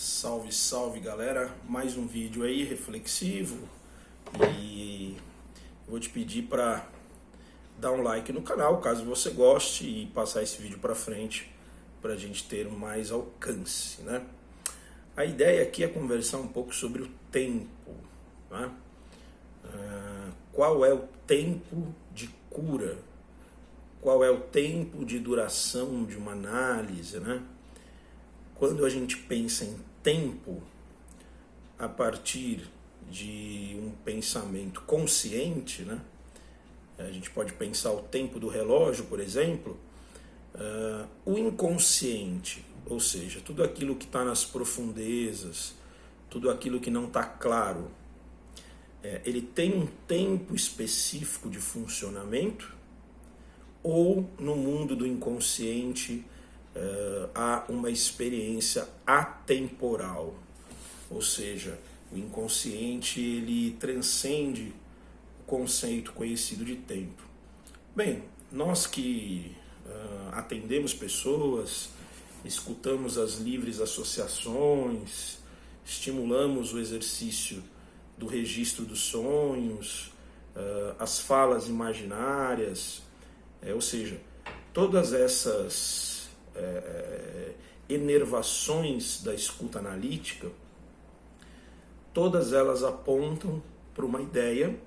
Salve, salve galera, mais um vídeo aí reflexivo e vou te pedir para dar um like no canal caso você goste e passar esse vídeo para frente para a gente ter mais alcance, né? A ideia aqui é conversar um pouco sobre o tempo, né? Qual é o tempo de cura? Qual é o tempo de duração de uma análise, né? Quando a gente pensa em tempo, a partir de um pensamento consciente, né? A gente pode pensar o tempo do relógio, por exemplo, o inconsciente, ou seja, tudo aquilo que está nas profundezas, tudo aquilo que não está claro, ele tem um tempo específico de funcionamento, ou no mundo do inconsciente há uma experiência atemporal, ou seja, o inconsciente ele transcende o conceito conhecido de tempo. Bem, nós que atendemos pessoas, escutamos as livres associações, estimulamos o exercício do registro dos sonhos, as falas imaginárias, ou seja, todas essas enervações da escuta analítica, todas elas apontam para uma ideia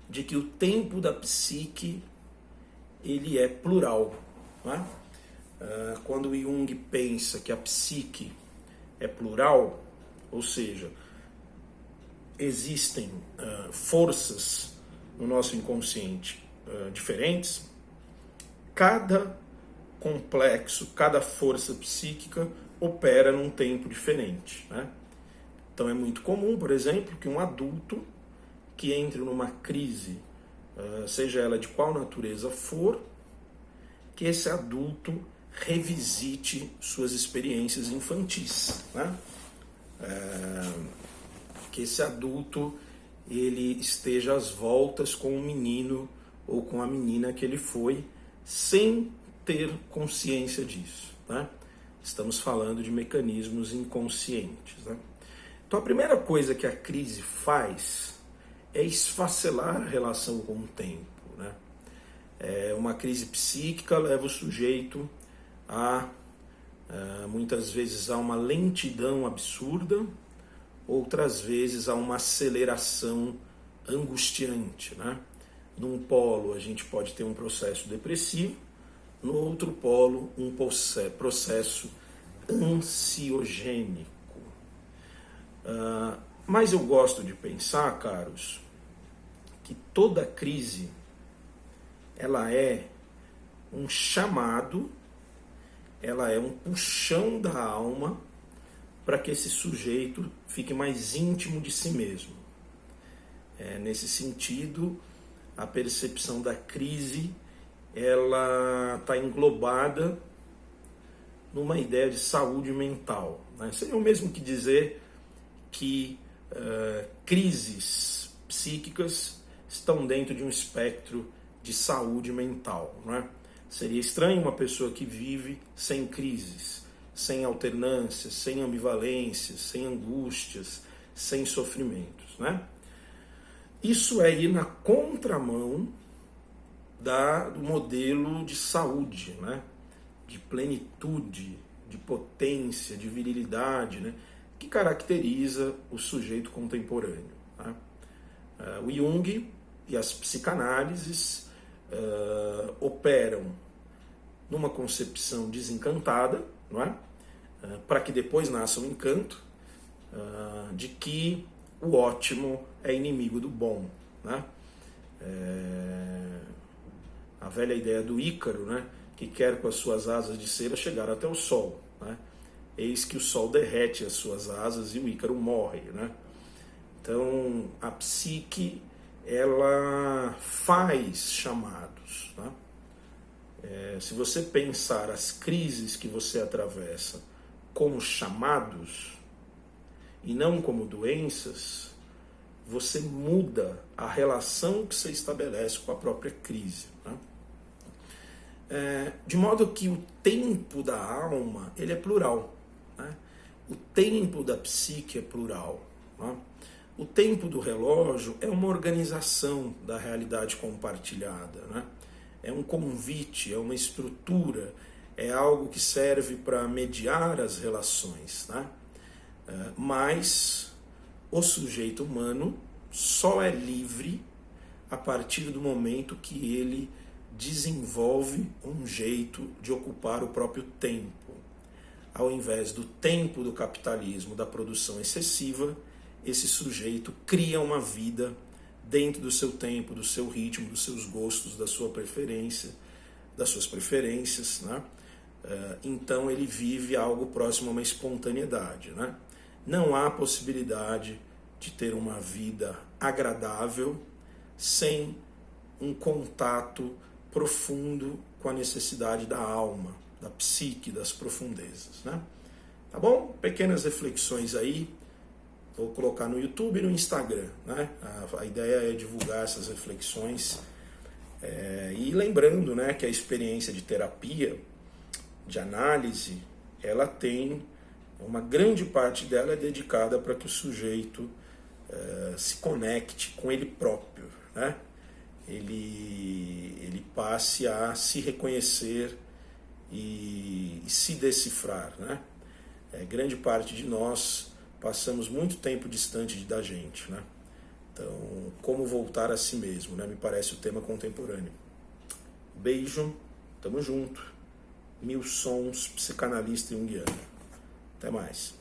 de que o tempo da psique ele é plural, não é? Quando Jung pensa que a psique é plural, ou seja, existem forças no nosso inconsciente diferentes, cada complexo, cada força psíquica opera num tempo diferente, né? Então é muito comum, por exemplo, que um adulto que entre numa crise, seja ela de qual natureza for, que esse adulto revisite suas experiências infantis, né? Que esse adulto ele esteja às voltas com o menino ou com a menina que ele foi, sem ter consciência disso, né? Estamos falando de mecanismos inconscientes, né? Então a primeira coisa que a crise faz é esfacelar a relação com o tempo, né? Uma crise psíquica leva o sujeito a muitas vezes a uma lentidão absurda, outras vezes a uma aceleração angustiante, né? Num polo a gente pode ter um processo depressivo, no outro polo um processo ansiogênico. Mas eu gosto de pensar, caros, que toda crise ela é um chamado, ela é um puxão da alma para que esse sujeito fique mais íntimo de si mesmo. Nesse sentido, a percepção da crise ela está englobada numa ideia de saúde mental, né? Seria o mesmo que dizer que crises psíquicas estão dentro de um espectro de saúde mental, né? Seria estranho uma pessoa que vive sem crises, sem alternâncias, sem ambivalências, sem angústias, sem sofrimentos, né? Isso é ir na contramão do modelo de saúde, né? De plenitude, de potência, de virilidade, né? Que caracteriza o sujeito contemporâneo, né? O Jung e as psicanálises operam numa concepção desencantada, não é? Para que depois nasça o encanto de que o ótimo é inimigo do bom, né? A velha ideia do Ícaro, né? Que quer com as suas asas de cera chegar até o sol, né? Eis que o sol derrete as suas asas e o Ícaro morre, né? Então a psique ela faz chamados, né? Se você pensar as crises que você atravessa como chamados e não como doenças, você muda a relação que você estabelece com a própria crise, né? De modo que o tempo da alma ele é plural, né? o tempo da psique é plural. Né? O tempo do relógio é uma organização da realidade compartilhada, né? É um convite, é uma estrutura, é algo que serve para mediar as relações, né? Mas o sujeito humano só é livre a partir do momento que ele desenvolve um jeito de ocupar o próprio tempo. Ao invés do tempo do capitalismo, da produção excessiva, esse sujeito cria uma vida dentro do seu tempo, do seu ritmo, dos seus gostos, da sua preferência, das suas preferências, né? Então ele vive algo próximo a uma espontaneidade, né? Não há possibilidade de ter uma vida agradável sem um contato profundo com a necessidade da alma, da psique, das profundezas, né? Tá bom? Pequenas reflexões aí. Vou colocar no YouTube e no Instagram, né? A ideia é divulgar essas reflexões. E lembrando, né, que a experiência de terapia, de análise, ela tem uma grande parte dela é dedicada para que o sujeito se conecte com ele próprio, né? Ele passe a se reconhecer e se decifrar, né? Grande parte de nós passamos muito tempo distante da gente, né? Então, como voltar a si mesmo, né? Me parece o tema contemporâneo. Beijo, tamo junto. Mil Sons, psicanalista junguiano. Até mais.